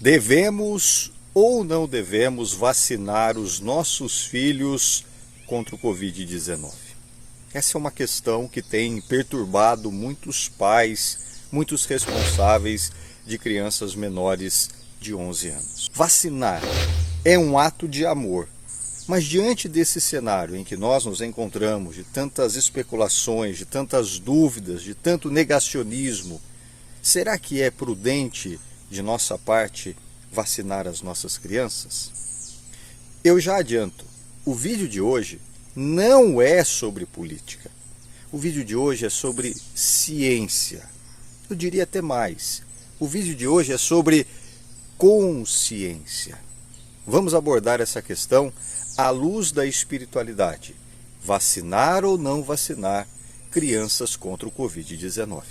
Devemos ou não devemos vacinar os nossos filhos contra o Covid-19? Essa é uma questão que tem perturbado muitos pais, muitos responsáveis de crianças menores de 11 anos. Vacinar é um ato de amor, mas diante desse cenário em que nós nos encontramos, de tantas especulações, de tantas dúvidas, de tanto negacionismo, será que é prudente de nossa parte vacinar as nossas crianças? Eu já adianto, o vídeo de hoje não é sobre política. O vídeo de hoje é sobre ciência. Eu diria até mais. O vídeo de hoje é sobre consciência. Vamos abordar essa questão à luz da espiritualidade. Vacinar ou não vacinar crianças contra o Covid-19?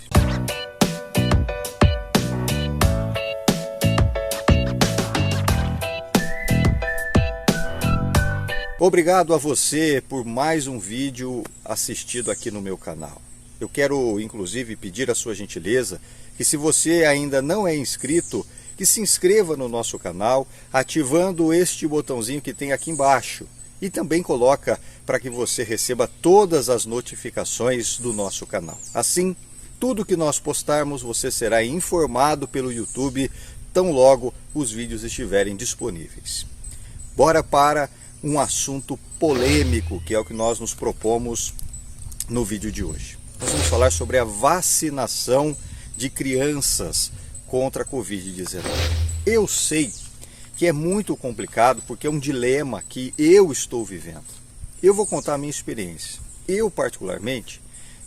Obrigado a você por mais um vídeo assistido aqui no meu canal. Eu quero inclusive pedir a sua gentileza que, se você ainda não é inscrito, que se inscreva no nosso canal ativando este botãozinho que tem aqui embaixo e também coloca para que você receba todas as notificações do nosso canal. Assim, tudo que nós postarmos você será informado pelo YouTube tão logo os vídeos estiverem disponíveis. Bora para um assunto polêmico, que é o que nós nos propomos no vídeo de hoje. Nós vamos falar sobre a vacinação de crianças contra a Covid-19. Eu sei que é muito complicado porque é um dilema que eu estou vivendo. Eu vou contar a minha experiência. Eu, particularmente,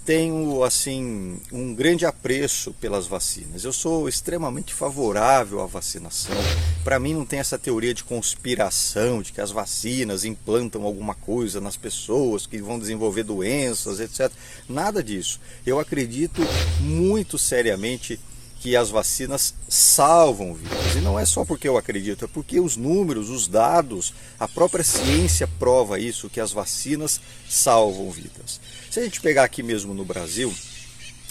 tenho assim um grande apreço pelas vacinas. Eu sou extremamente favorável à vacinação. Para mim não tem essa teoria de conspiração, de que as vacinas implantam alguma coisa nas pessoas, que vão desenvolver doenças, etc. Nada disso. Eu acredito muito seriamente que as vacinas salvam vidas. E não é só porque eu acredito, é porque os números, os dados, a própria ciência prova isso, que as vacinas salvam vidas. Se a gente pegar aqui mesmo no Brasil,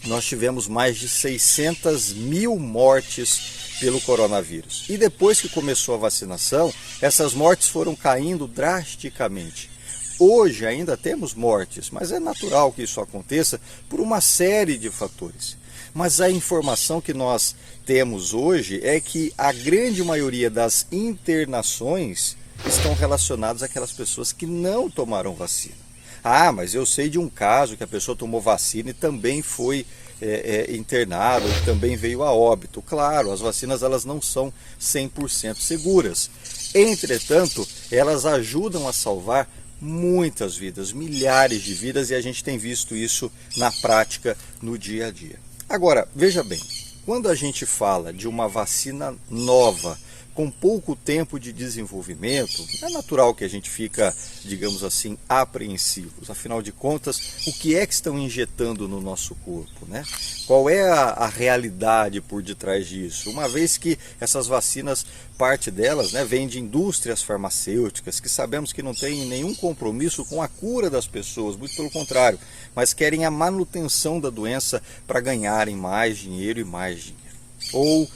nós tivemos mais de 600 mil mortes pelo coronavírus. E depois que começou a vacinação, essas mortes foram caindo drasticamente. Hoje ainda temos mortes, mas é natural que isso aconteça por uma série de fatores. Mas a informação que nós temos hoje é que a grande maioria das internações estão relacionadas àquelas pessoas que não tomaram vacina. Ah, mas eu sei de um caso que a pessoa tomou vacina e também foi internado, também veio a óbito. Claro, as vacinas elas não são 100% seguras. Entretanto, elas ajudam a salvar muitas vidas, milhares de vidas, e a gente tem visto isso na prática, no dia a dia. Agora, veja bem, quando a gente fala de uma vacina nova, com pouco tempo de desenvolvimento, é natural que a gente fica, digamos assim, apreensivos. Afinal de contas, o que é que estão injetando no nosso corpo, né? Qual é a realidade por detrás disso? Uma vez que essas vacinas, parte delas, né, vem de indústrias farmacêuticas, que sabemos que não têm nenhum compromisso com a cura das pessoas, muito pelo contrário, mas querem a manutenção da doença para ganharem mais dinheiro e mais dinheiro. Ou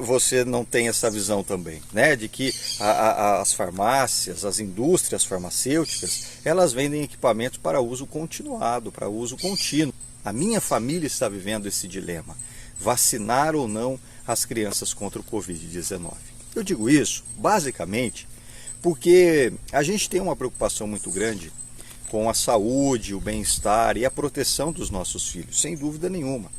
você não tem essa visão também, né, de que as farmácias, as indústrias farmacêuticas, elas vendem equipamentos para uso continuado, para uso contínuo. A minha família está vivendo esse dilema: vacinar ou não as crianças contra o Covid-19. Eu digo isso basicamente porque a gente tem uma preocupação muito grande com a saúde, o bem-estar e a proteção dos nossos filhos, sem dúvida nenhuma.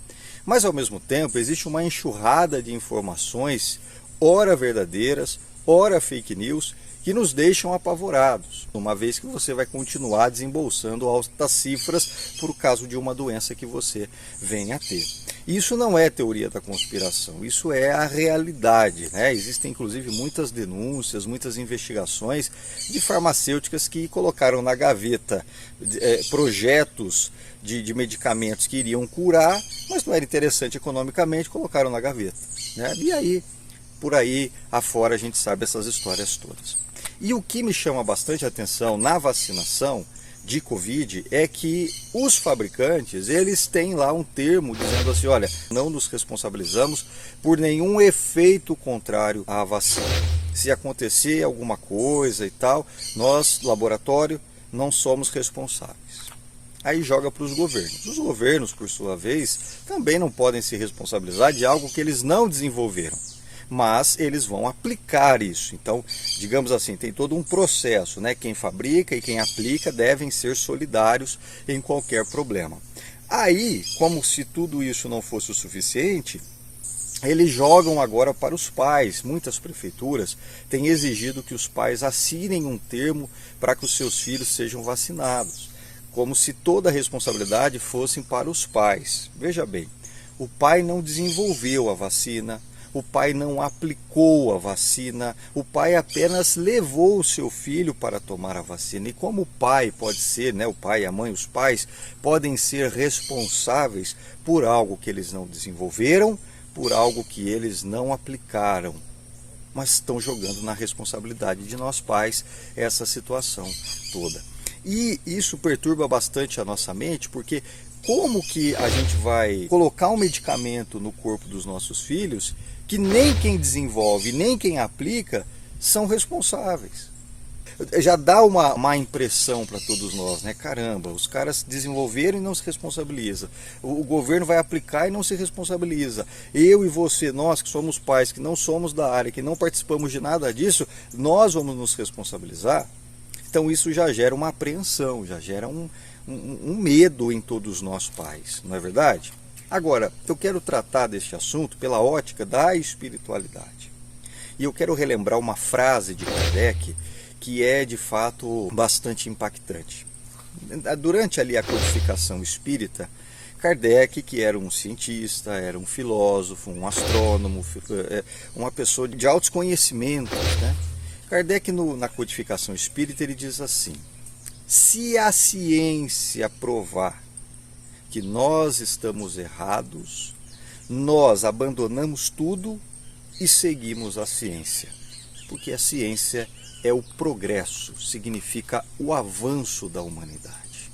Mas, ao mesmo tempo, existe uma enxurrada de informações, ora verdadeiras, ora fake news, que nos deixam apavorados, uma vez que você vai continuar desembolsando altas cifras por causa de uma doença que você venha a ter. Isso não é teoria da conspiração, isso é a realidade, né? Existem inclusive muitas denúncias, muitas investigações de farmacêuticas que colocaram na gaveta projetos de medicamentos que iriam curar, mas não era interessante economicamente, colocaram na gaveta, né? E aí, por aí afora, a gente sabe essas histórias todas. E o que me chama bastante atenção na vacinação de Covid é que os fabricantes, eles têm lá um termo dizendo assim, olha, não nos responsabilizamos por nenhum efeito contrário à vacina. Se acontecer alguma coisa e tal, nós, laboratório, não somos responsáveis. Aí joga para os governos. Os governos, por sua vez, também não podem se responsabilizar de algo que eles não desenvolveram, mas eles vão aplicar isso. Então, digamos assim, tem todo um processo, né? Quem fabrica e quem aplica devem ser solidários em qualquer problema. Aí, como se tudo isso não fosse o suficiente, eles jogam agora para os pais. Muitas prefeituras têm exigido que os pais assinem um termo para que os seus filhos sejam vacinados, como se toda a responsabilidade fosse para os pais. Veja bem, o pai não desenvolveu a vacina, o pai não aplicou a vacina, o pai apenas levou o seu filho para tomar a vacina. E como o pai pode ser, né, o pai, a mãe, os pais podem ser responsáveis por algo que eles não desenvolveram, por algo que eles não aplicaram, mas estão jogando na responsabilidade de nós pais essa situação toda. E isso perturba bastante a nossa mente, porque como que a gente vai colocar um medicamento no corpo dos nossos filhos que nem quem desenvolve, nem quem aplica são responsáveis? Já dá uma má impressão para todos nós, né? Caramba, os caras desenvolveram e não se responsabilizam. O governo vai aplicar e não se responsabiliza. Eu e você, nós que somos pais, que não somos da área, que não participamos de nada disso, nós vamos nos responsabilizar? Então isso já gera uma apreensão, já gera um medo em todos nós pais, não é verdade? Agora, eu quero tratar deste assunto pela ótica da espiritualidade. E eu quero relembrar uma frase de Kardec que é de fato bastante impactante. Durante ali a codificação espírita, Kardec, que era um cientista, era um filósofo, um astrônomo, uma pessoa de altos conhecimentos, né? Kardec, na codificação espírita, ele diz assim: se a ciência provar que nós estamos errados, nós abandonamos tudo e seguimos a ciência. Porque a ciência é o progresso, significa o avanço da humanidade.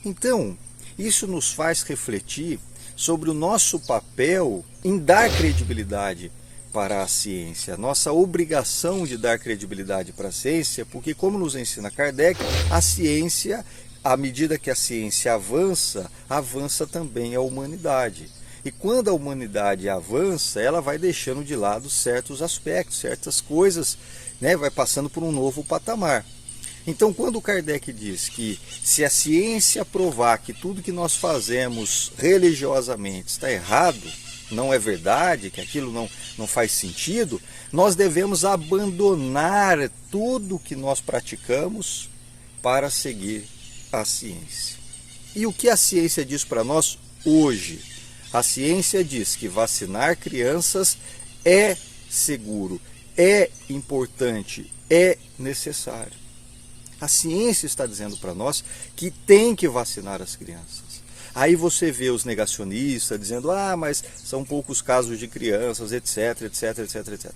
Então, isso nos faz refletir sobre o nosso papel em dar credibilidade para a ciência, a nossa obrigação de dar credibilidade para a ciência, porque, como nos ensina Kardec, a ciência, à medida que a ciência avança, avança também a humanidade. E quando a humanidade avança, ela vai deixando de lado certos aspectos, certas coisas, né? Vai passando por um novo patamar. Então, quando Kardec diz que se a ciência provar que tudo que nós fazemos religiosamente está errado, não é verdade, que aquilo não faz sentido, nós devemos abandonar tudo que nós praticamos para seguir a ciência. E o que a ciência diz para nós hoje? A ciência diz que vacinar crianças é seguro, é importante, é necessário. A ciência está dizendo para nós que tem que vacinar as crianças. Aí você vê os negacionistas dizendo, mas são poucos casos de crianças, etc, etc, etc, etc.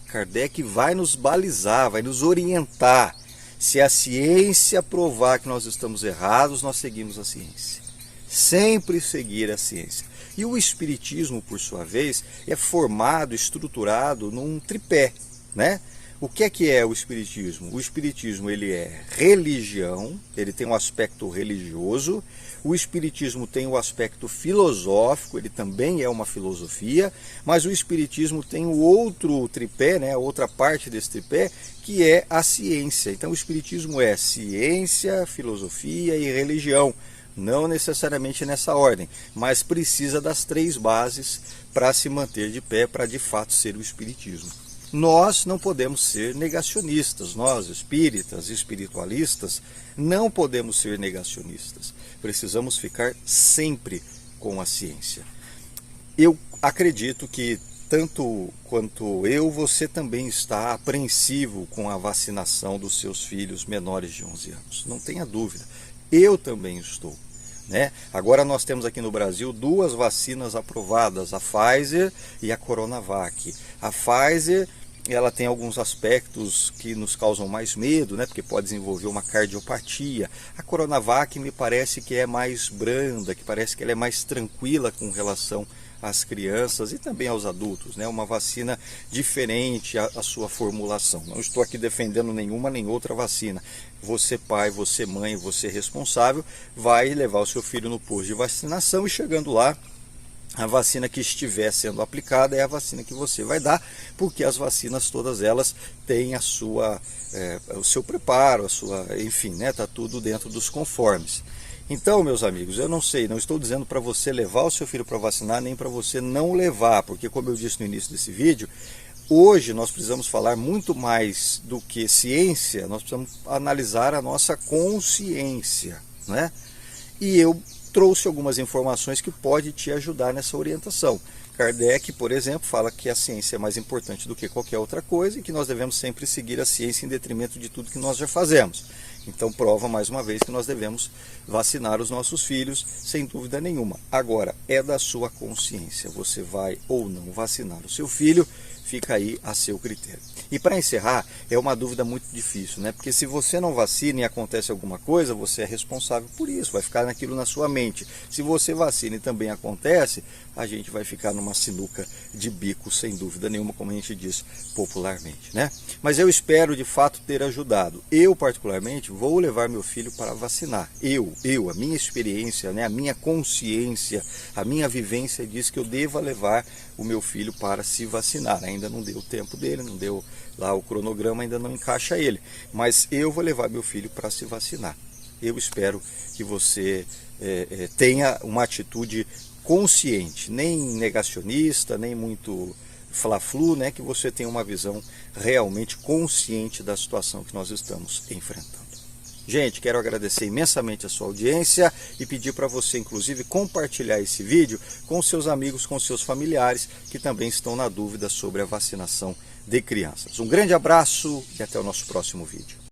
Kardec vai nos balizar, vai nos orientar. Se a ciência provar que nós estamos errados, nós seguimos a ciência. Sempre seguir a ciência. E o Espiritismo, por sua vez, é formado, estruturado num tripé, né? O que é o Espiritismo? O Espiritismo, ele é religião, ele tem um aspecto religioso. O Espiritismo tem o aspecto filosófico, ele também é uma filosofia, mas o Espiritismo tem o outro tripé, né, a outra parte desse tripé, que é a ciência. Então o Espiritismo é ciência, filosofia e religião, não necessariamente nessa ordem, mas precisa das três bases para se manter de pé, para de fato ser o Espiritismo. Nós não podemos ser negacionistas, nós espíritas, espiritualistas, não podemos ser negacionistas. Precisamos ficar sempre com a ciência. Eu acredito que tanto quanto eu, você também está apreensivo com a vacinação dos seus filhos menores de 11 anos. Não tenha dúvida, eu também estou. Né? Agora nós temos aqui no Brasil duas vacinas aprovadas, a Pfizer e a Coronavac. A Pfizer ela tem alguns aspectos que nos causam mais medo, né? Porque pode desenvolver uma cardiopatia. A Coronavac me parece que é mais branda, que parece que ela é mais tranquila com relação às crianças e também aos adultos, né? Uma vacina diferente a sua formulação. Não estou aqui defendendo nenhuma nem outra vacina. Você pai, você mãe, você responsável, vai levar o seu filho no posto de vacinação e chegando lá, a vacina que estiver sendo aplicada é a vacina que você vai dar, porque as vacinas todas elas têm a sua, o seu preparo, enfim, né, tá tudo dentro dos conformes. Então, meus amigos, eu não sei, não estou dizendo para você levar o seu filho para vacinar, nem para você não levar, porque como eu disse no início desse vídeo, hoje nós precisamos falar muito mais do que ciência, nós precisamos analisar a nossa consciência, né? E eu trouxe algumas informações que podem te ajudar nessa orientação. Kardec, por exemplo, fala que a ciência é mais importante do que qualquer outra coisa e que nós devemos sempre seguir a ciência em detrimento de tudo que nós já fazemos. Então prova mais uma vez que nós devemos vacinar os nossos filhos, sem dúvida nenhuma. Agora, é da sua consciência, você vai ou não vacinar o seu filho, fica aí a seu critério. E para encerrar, é uma dúvida muito difícil, né? Porque se você não vacina e acontece alguma coisa, você é responsável por isso, vai ficar naquilo na sua mente. Se você vacina e também acontece, a gente vai ficar numa sinuca de bico, sem dúvida nenhuma, como a gente diz popularmente, né? Mas eu espero de fato ter ajudado. Eu, particularmente, vou levar meu filho para vacinar. A minha experiência, né? A minha consciência, a minha vivência diz que eu deva levar o meu filho para se vacinar. Ainda não deu o tempo dele, não deu lá o cronograma, ainda não encaixa ele. Mas eu vou levar meu filho para se vacinar. Eu espero que você tenha uma atitude consciente, nem negacionista, nem muito fla-flu, né? Que você tenha uma visão realmente consciente da situação que nós estamos enfrentando. Gente, quero agradecer imensamente a sua audiência e pedir para você, inclusive, compartilhar esse vídeo com seus amigos, com seus familiares, que também estão na dúvida sobre a vacinação de crianças. Um grande abraço e até o nosso próximo vídeo.